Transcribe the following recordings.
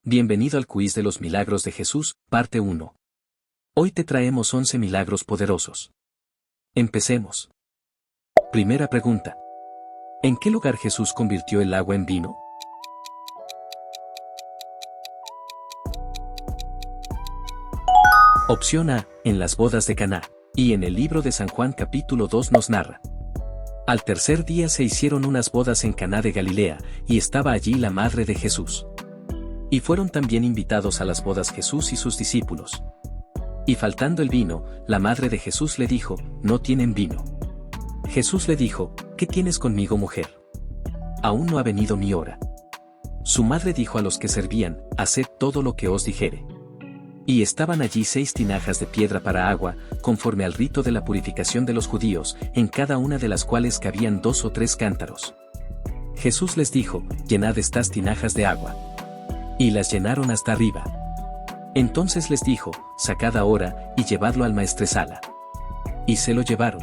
Bienvenido al quiz de los milagros de Jesús, parte 1. Hoy te traemos 11 milagros poderosos. Empecemos. Primera pregunta. ¿En qué lugar Jesús convirtió el agua en vino? Opción A, en las bodas de Caná. Y en el libro de San Juan capítulo 2 nos narra. Al tercer día se hicieron unas bodas en Caná de Galilea, y estaba allí la madre de Jesús. Y fueron también invitados a las bodas Jesús y sus discípulos. Y faltando el vino, la madre de Jesús le dijo, no tienen vino. Jesús le dijo, ¿qué tienes conmigo, mujer? Aún no ha venido mi hora. Su madre dijo a los que servían, haced todo lo que os dijere. Y estaban allí 6 tinajas de piedra para agua, conforme al rito de la purificación de los judíos, en cada una de las cuales cabían 2 o 3 cántaros. Jesús les dijo, llenad estas tinajas de agua. Y las llenaron hasta arriba. Entonces les dijo, sacad ahora, y llevadlo al maestresala. Y se lo llevaron.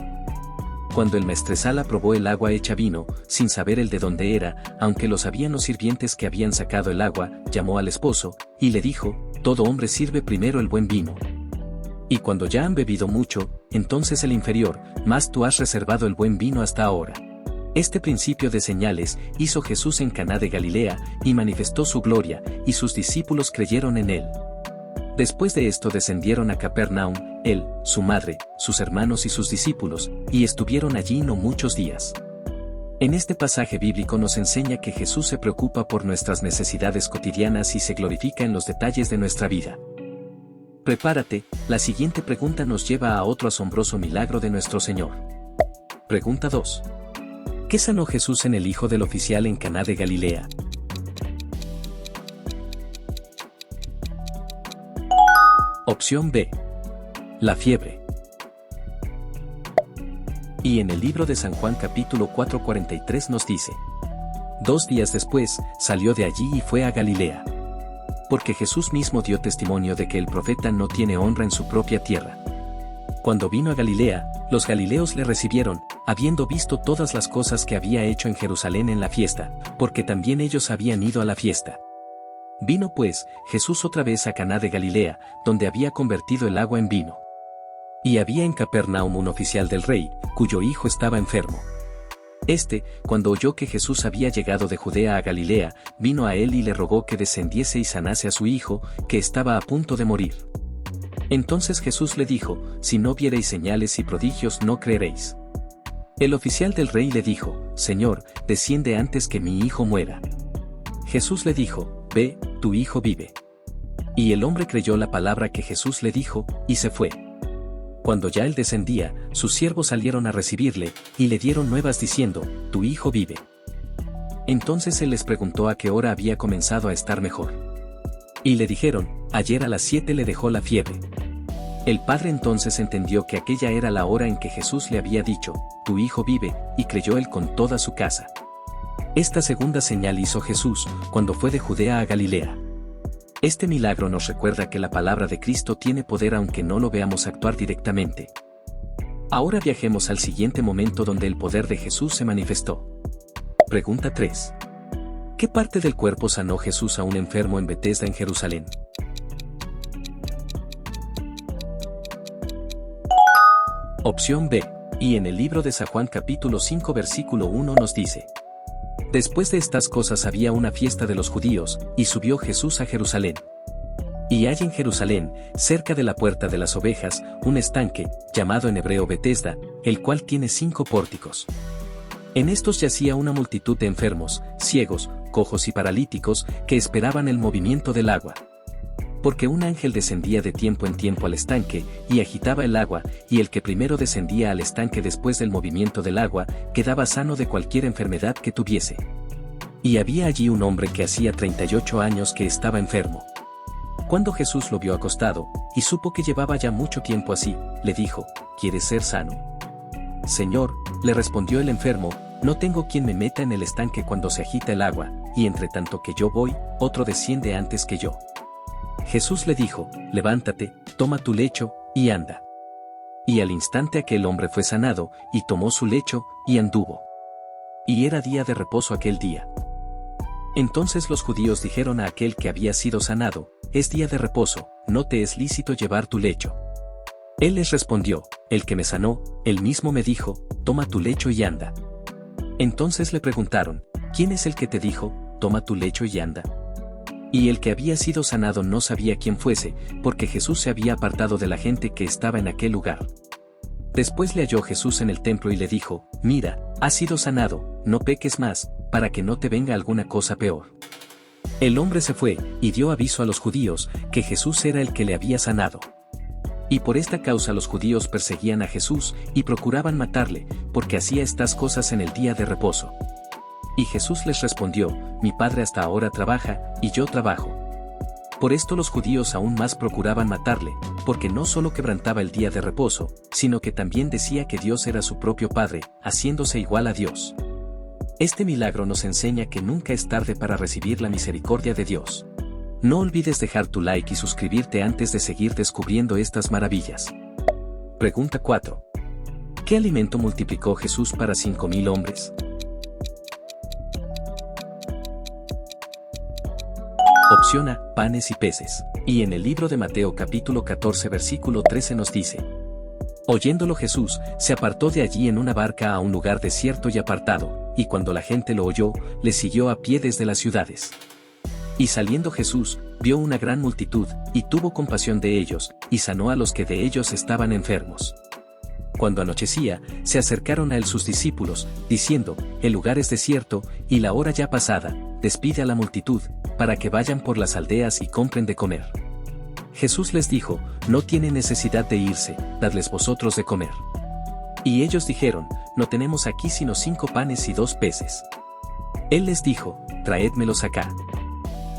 Cuando el maestresala probó el agua hecha vino, sin saber el de dónde era, aunque lo sabían los sirvientes que habían sacado el agua, llamó al esposo, y le dijo, todo hombre sirve primero el buen vino. Y cuando ya han bebido mucho, entonces el inferior, mas tú has reservado el buen vino hasta ahora. Este principio de señales hizo Jesús en Caná de Galilea, y manifestó su gloria, y sus discípulos creyeron en él. Después de esto descendieron a Capernaum, él, su madre, sus hermanos y sus discípulos, y estuvieron allí no muchos días. En este pasaje bíblico nos enseña que Jesús se preocupa por nuestras necesidades cotidianas y se glorifica en los detalles de nuestra vida. Prepárate, la siguiente pregunta nos lleva a otro asombroso milagro de nuestro Señor. Pregunta 2. ¿Qué sanó Jesús en el hijo del oficial en Caná de Galilea? Opción B. La fiebre. Y en el libro de San Juan capítulo 4:43 nos dice. 2 días después, salió de allí y fue a Galilea. Porque Jesús mismo dio testimonio de que el profeta no tiene honra en su propia tierra. Cuando vino a Galilea, los galileos le recibieron, habiendo visto todas las cosas que había hecho en Jerusalén en la fiesta, porque también ellos habían ido a la fiesta. Vino pues, Jesús otra vez a Caná de Galilea, donde había convertido el agua en vino. Y había en Capernaum un oficial del rey, cuyo hijo estaba enfermo. Cuando oyó que Jesús había llegado de Judea a Galilea, vino a él y le rogó que descendiese y sanase a su hijo, que estaba a punto de morir. Entonces Jesús le dijo, si no viereis señales y prodigios no creeréis. El oficial del rey le dijo, Señor, desciende antes que mi hijo muera. Jesús le dijo, ve, tu hijo vive. Y el hombre creyó la palabra que Jesús le dijo, y se fue. Cuando ya él descendía, sus siervos salieron a recibirle, y le dieron nuevas diciendo, tu hijo vive. Entonces él les preguntó a qué hora había comenzado a estar mejor. Y le dijeron, ayer a las 7 le dejó la fiebre. El padre entonces entendió que aquella era la hora en que Jesús le había dicho, tu hijo vive, y creyó él con toda su casa. Esta segunda señal hizo Jesús, cuando fue de Judea a Galilea. Este milagro nos recuerda que la palabra de Cristo tiene poder aunque no lo veamos actuar directamente. Ahora viajemos al siguiente momento donde el poder de Jesús se manifestó. Pregunta 3. ¿Qué parte del cuerpo sanó Jesús a un enfermo en Betesda en Jerusalén? Opción B. Y en el libro de San Juan capítulo 5 versículo 1 nos dice. Después de estas cosas había una fiesta de los judíos, y subió Jesús a Jerusalén. Y hay en Jerusalén, cerca de la puerta de las ovejas, un estanque, llamado en hebreo Betesda, el cual tiene 5 pórticos. En estos yacía una multitud de enfermos, ciegos, cojos y paralíticos, que esperaban el movimiento del agua. Porque un ángel descendía de tiempo en tiempo al estanque, y agitaba el agua, y el que primero descendía al estanque después del movimiento del agua, quedaba sano de cualquier enfermedad que tuviese. Y había allí un hombre que hacía 38 años que estaba enfermo. Cuando Jesús lo vio acostado, y supo que llevaba ya mucho tiempo así, le dijo, ¿quieres ser sano? Señor, le respondió el enfermo, no tengo quien me meta en el estanque cuando se agita el agua, y entre tanto que yo voy, otro desciende antes que yo. Jesús le dijo, levántate, toma tu lecho, y anda. Y al instante aquel hombre fue sanado, y tomó su lecho, y anduvo. Y era día de reposo aquel día. Entonces los judíos dijeron a aquel que había sido sanado, es día de reposo, no te es lícito llevar tu lecho. Él les respondió, el que me sanó, él mismo me dijo, toma tu lecho y anda. Entonces le preguntaron, ¿quién es el que te dijo, toma tu lecho y anda? Y el que había sido sanado no sabía quién fuese, porque Jesús se había apartado de la gente que estaba en aquel lugar. Después le halló Jesús en el templo y le dijo, mira, has sido sanado, no peques más, para que no te venga alguna cosa peor. El hombre se fue, y dio aviso a los judíos, que Jesús era el que le había sanado. Y por esta causa los judíos perseguían a Jesús, y procuraban matarle, porque hacía estas cosas en el día de reposo. Y Jesús les respondió, mi Padre hasta ahora trabaja, y yo trabajo. Por esto los judíos aún más procuraban matarle, porque no solo quebrantaba el día de reposo, sino que también decía que Dios era su propio Padre, haciéndose igual a Dios. Este milagro nos enseña que nunca es tarde para recibir la misericordia de Dios. No olvides dejar tu like y suscribirte antes de seguir descubriendo estas maravillas. Pregunta 4. ¿Qué alimento multiplicó Jesús para 5,000 hombres? Opción A, panes y peces. Y en el libro de Mateo capítulo 14 versículo 13 nos dice: oyéndolo Jesús, se apartó de allí en una barca a un lugar desierto y apartado, y cuando la gente lo oyó, le siguió a pie desde las ciudades. Y saliendo Jesús, vio una gran multitud, y tuvo compasión de ellos, y sanó a los que de ellos estaban enfermos. Cuando anochecía, se acercaron a él sus discípulos, diciendo: el lugar es desierto, y la hora ya pasada, despide a la multitud, para que vayan por las aldeas y compren de comer. Jesús les dijo: no tienen necesidad de irse, dadles vosotros de comer. Y ellos dijeron: no tenemos aquí sino 5 panes y 2 peces. Él les dijo: traédmelos acá.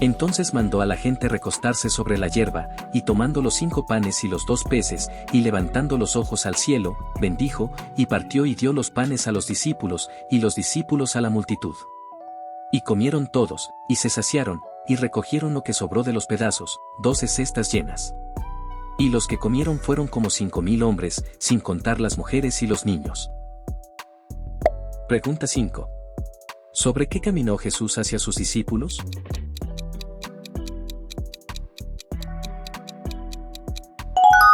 Entonces mandó a la gente recostarse sobre la hierba, y tomando los 5 panes y los 2 peces, y levantando los ojos al cielo, bendijo, y partió y dio los panes a los discípulos, y los discípulos a la multitud. Y comieron todos, y se saciaron, y recogieron lo que sobró de los pedazos, 12 cestas llenas. Y los que comieron fueron como 5,000 hombres, sin contar las mujeres y los niños. Pregunta 5. ¿Sobre qué caminó Jesús hacia sus discípulos?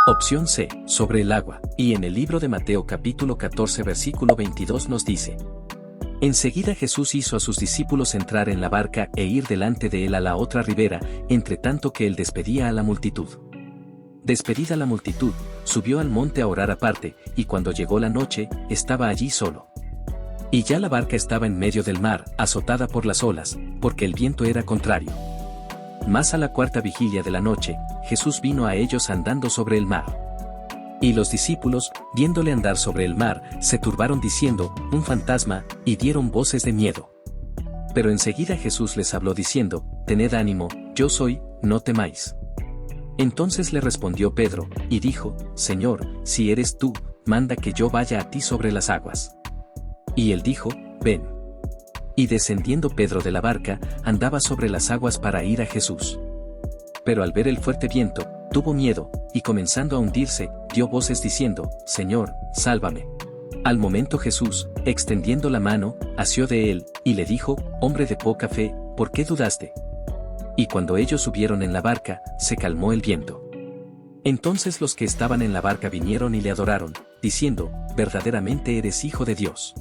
Opción C, sobre el agua, y en el libro de Mateo capítulo 14 versículo 22 nos dice: enseguida Jesús hizo a sus discípulos entrar en la barca e ir delante de él a la otra ribera, entre tanto que él despedía a la multitud. Despedida la multitud, subió al monte a orar aparte, y cuando llegó la noche, estaba allí solo. Y ya la barca estaba en medio del mar, azotada por las olas, porque el viento era contrario. Mas a la 4ª vigilia de la noche, Jesús vino a ellos andando sobre el mar. Y los discípulos, viéndole andar sobre el mar, se turbaron diciendo: un fantasma, y dieron voces de miedo. Pero enseguida Jesús les habló diciendo: tened ánimo, yo soy, no temáis. Entonces le respondió Pedro, y dijo: Señor, si eres tú, manda que yo vaya a ti sobre las aguas. Y él dijo: ven. Y descendiendo Pedro de la barca, andaba sobre las aguas para ir a Jesús. Pero al ver el fuerte viento, tuvo miedo, y comenzando a hundirse, dio voces diciendo: Señor, sálvame. Al momento Jesús, extendiendo la mano, asió de él, y le dijo: hombre de poca fe, ¿por qué dudaste? Y cuando ellos subieron en la barca, se calmó el viento. Entonces los que estaban en la barca vinieron y le adoraron, diciendo: verdaderamente eres Hijo de Dios.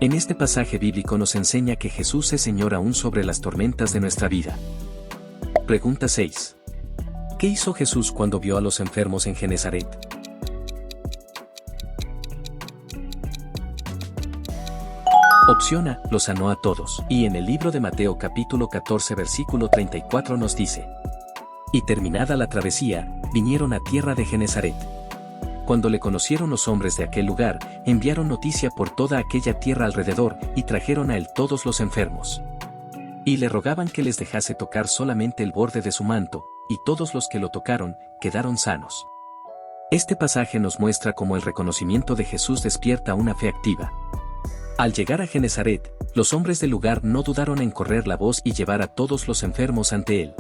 En este pasaje bíblico nos enseña que Jesús es Señor aún sobre las tormentas de nuestra vida. Pregunta 6. ¿Qué hizo Jesús cuando vio a los enfermos en Genesaret? Opción A, los sanó a todos, y en el libro de Mateo capítulo 14 versículo 34 nos dice: y terminada la travesía, vinieron a tierra de Genesaret. Cuando le conocieron los hombres de aquel lugar, enviaron noticia por toda aquella tierra alrededor, y trajeron a él todos los enfermos. Y le rogaban que les dejase tocar solamente el borde de su manto, y todos los que lo tocaron, quedaron sanos. Este pasaje nos muestra cómo el reconocimiento de Jesús despierta una fe activa. Al llegar a Genesaret, los hombres del lugar no dudaron en correr la voz y llevar a todos los enfermos ante él.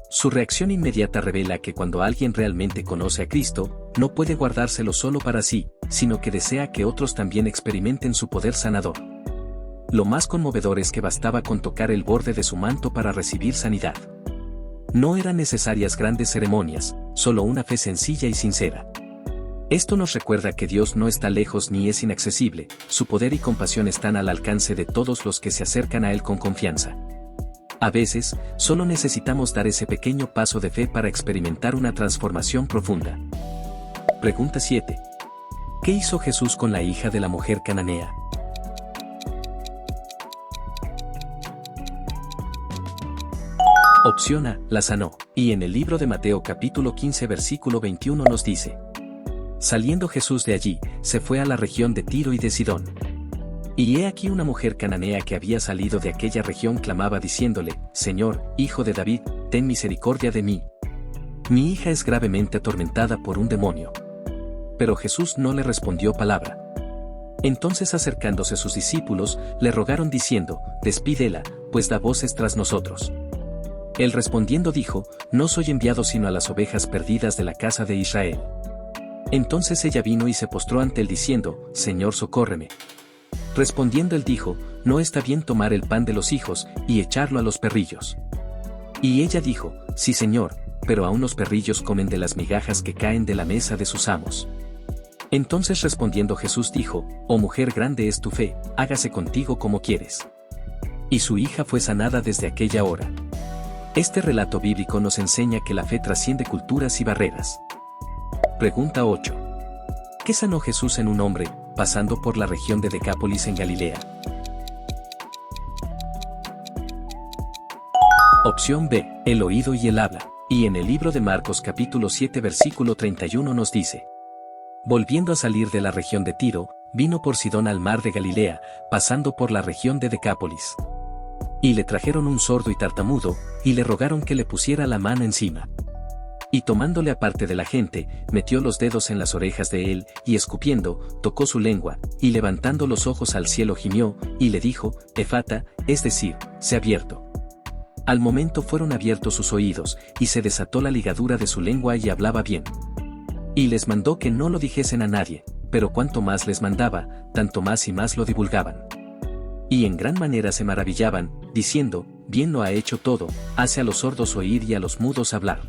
Su reacción inmediata revela que cuando alguien realmente conoce a Cristo, no puede guardárselo solo para sí, sino que desea que otros también experimenten su poder sanador. Lo más conmovedor es que bastaba con tocar el borde de su manto para recibir sanidad. No eran necesarias grandes ceremonias, solo una fe sencilla y sincera. Esto nos recuerda que Dios no está lejos ni es inaccesible, su poder y compasión están al alcance de todos los que se acercan a Él con confianza. A veces, solo necesitamos dar ese pequeño paso de fe para experimentar una transformación profunda. Pregunta 7. ¿Qué hizo Jesús con la hija de la mujer cananea? Opción A, la sanó, y en el libro de Mateo capítulo 15 versículo 21 nos dice: Saliendo Jesús de allí, se fue a la región de Tiro y de Sidón. Y he aquí una mujer cananea que había salido de aquella región clamaba diciéndole: Señor, hijo de David, ten misericordia de mí. Mi hija es gravemente atormentada por un demonio. Pero Jesús no le respondió palabra. Entonces acercándose sus discípulos, le rogaron diciendo: Despídela, pues da voces tras nosotros. Él respondiendo dijo: No soy enviado sino a las ovejas perdidas de la casa de Israel. Entonces ella vino y se postró ante él diciendo: Señor, socórreme. Respondiendo él dijo: No está bien tomar el pan de los hijos y echarlo a los perrillos. Y ella dijo: Sí, Señor, pero aún los perrillos comen de las migajas que caen de la mesa de sus amos. Entonces respondiendo Jesús dijo: Oh mujer, grande es tu fe, hágase contigo como quieres. Y su hija fue sanada desde aquella hora. Este relato bíblico nos enseña que la fe trasciende culturas y barreras. Pregunta 8. ¿Qué sanó Jesús en un hombre, pasando por la región de Decápolis en Galilea? Opción B, el oído y el habla. Y en el libro de Marcos capítulo 7 versículo 31 nos dice: Volviendo a salir de la región de Tiro, vino por Sidón al mar de Galilea, pasando por la región de Decápolis. Y le trajeron un sordo y tartamudo, y le rogaron que le pusiera la mano encima. Y tomándole aparte de la gente, metió los dedos en las orejas de él, y escupiendo, tocó su lengua, y levantando los ojos al cielo gimió, y le dijo: Efata, es decir, sé abierto. Al momento fueron abiertos sus oídos, y se desató la ligadura de su lengua y hablaba bien. Y les mandó que no lo dijesen a nadie, pero cuanto más les mandaba, tanto más y más lo divulgaban. Y en gran manera se maravillaban, diciendo: Bien lo ha hecho todo, hace a los sordos oír y a los mudos hablar.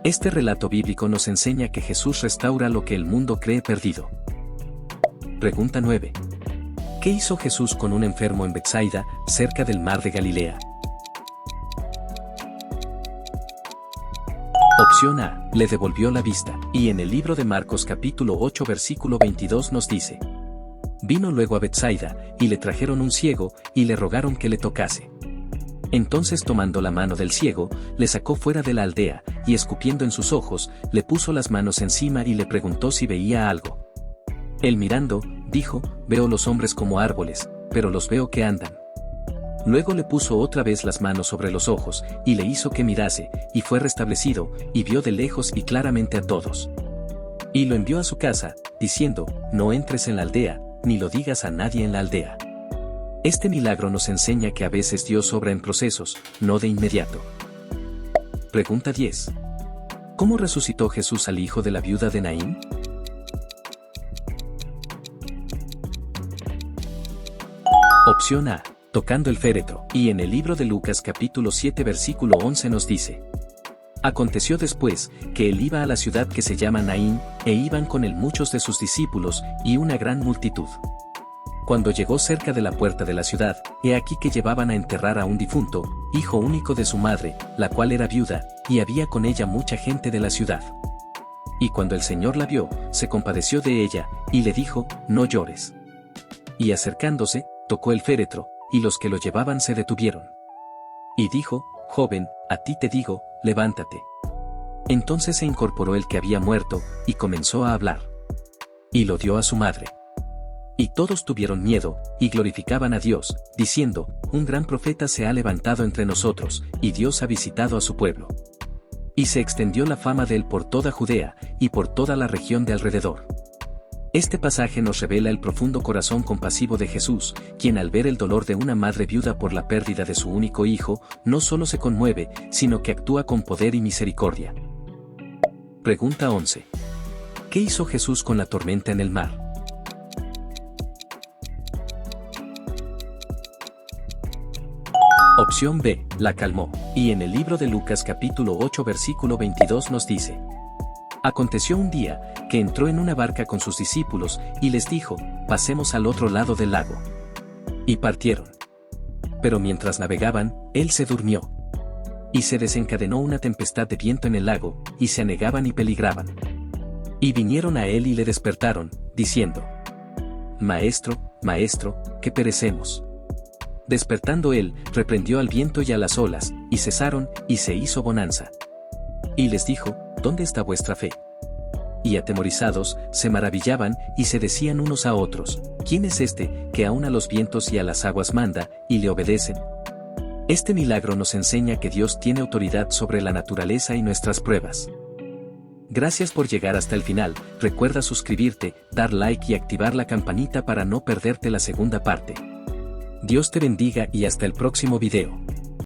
Este relato bíblico nos enseña que Jesús restaura lo que el mundo cree perdido. Pregunta 9. ¿Qué hizo Jesús con un enfermo en Betsaida, cerca del mar de Galilea? Opción A, le devolvió la vista, y en el libro de Marcos capítulo 8 versículo 22 nos dice: Vino luego a Betsaida, y le trajeron un ciego, y le rogaron que le tocase. Entonces tomando la mano del ciego, le sacó fuera de la aldea, y escupiendo en sus ojos, le puso las manos encima y le preguntó si veía algo. Él mirando, dijo: Veo los hombres como árboles, pero los veo que andan. Luego le puso otra vez las manos sobre los ojos, y le hizo que mirase, y fue restablecido, y vio de lejos y claramente a todos. Y lo envió a su casa, diciendo: No entres en la aldea, ni lo digas a nadie en la aldea. Este milagro nos enseña que a veces Dios obra en procesos, no de inmediato. Pregunta 10. ¿Cómo resucitó Jesús al hijo de la viuda de Naín? Opción A, tocando el féretro. Y en el libro de Lucas capítulo 7 versículo 11 nos dice: Aconteció después, que él iba a la ciudad que se llama Naín, e iban con él muchos de sus discípulos, y una gran multitud. Cuando llegó cerca de la puerta de la ciudad, he aquí que llevaban a enterrar a un difunto, hijo único de su madre, la cual era viuda, y había con ella mucha gente de la ciudad. Y cuando el Señor la vio, se compadeció de ella, y le dijo: No llores. Y acercándose, tocó el féretro, y los que lo llevaban se detuvieron. Y dijo: Joven, a ti te digo, levántate. Entonces se incorporó el que había muerto, y comenzó a hablar. Y lo dio a su madre. Y todos tuvieron miedo, y glorificaban a Dios, diciendo: Un gran profeta se ha levantado entre nosotros, y Dios ha visitado a su pueblo. Y se extendió la fama de él por toda Judea, y por toda la región de alrededor. Este pasaje nos revela el profundo corazón compasivo de Jesús, quien al ver el dolor de una madre viuda por la pérdida de su único hijo, no solo se conmueve, sino que actúa con poder y misericordia. Pregunta 11. ¿Qué hizo Jesús con la tormenta en el mar? opción B, la calmó. Y en el libro de Lucas capítulo 8 versículo 22 nos dice: Aconteció un día, que entró en una barca con sus discípulos, y les dijo, pasemos al otro lado del lago. Y partieron. Pero mientras navegaban, él se durmió. Y se desencadenó una tempestad de viento en el lago, y se anegaban y peligraban. Y vinieron a él y le despertaron, diciendo: Maestro, maestro, que perecemos. Despertando él, reprendió al viento y a las olas, y cesaron, y se hizo bonanza. Y les dijo: ¿Dónde está vuestra fe? Y atemorizados, se maravillaban, y se decían unos a otros: ¿Quién es este, que aun a los vientos y a las aguas manda, y le obedecen? Este milagro nos enseña que Dios tiene autoridad sobre la naturaleza y nuestras pruebas. Gracias por llegar hasta el final. Recuerda suscribirte, dar like y activar la campanita para no perderte la segunda parte. Dios te bendiga y hasta el próximo video.